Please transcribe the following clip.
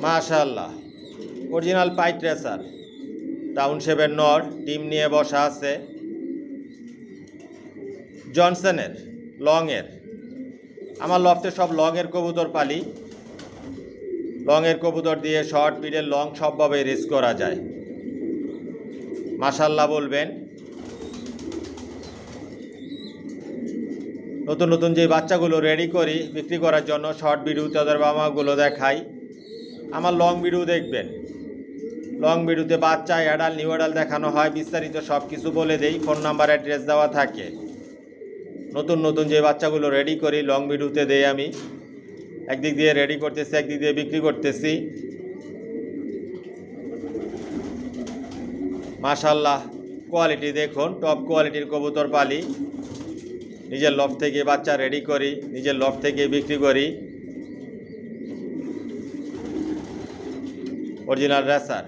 মাশাআল্লাহ, original pint racer টাউনশেপের নর ডিম নিয়ে বসা আছে। জনসনের লংয়ের, আমার লফটে সব লংয়ের কবুতর পালি। লংয়ের কবুতর দিয়ে শর্ট পিডের লং সবভাবে রেস করা যায়। মাশাআল্লাহ বলবেন। নতুন নতুন যে বাচ্চাগুলো রেডি করি বিক্রি করার জন্য, শর্ট ভিডিওতে ওদের বামাগুলো দেখাই। আমার লং ভিডিও দেখবেন। লং ভিডিওতে বাচ্চা, অ্যাডাল, নিউ অ্যাডাল দেখানো হয়, বিস্তারিত সব কিছু বলে দেই, ফোন নাম্বার অ্যাড্রেস দেওয়া থাকে। নতুন নতুন যে বাচ্চাগুলো রেডি করি লং ভিডিওতে দেই আমি। একদিক দিয়ে রেডি করতেছি, একদিক দিয়ে বিক্রি করতেছি। মাশাআল্লাহ কোয়ালিটি দেখুন, টপ কোয়ালিটির কবুতর পালি। নিজের লফট থেকে বাচ্চা রেডি করি, নিজের লফট থেকে বিক্রি করি। Original racer.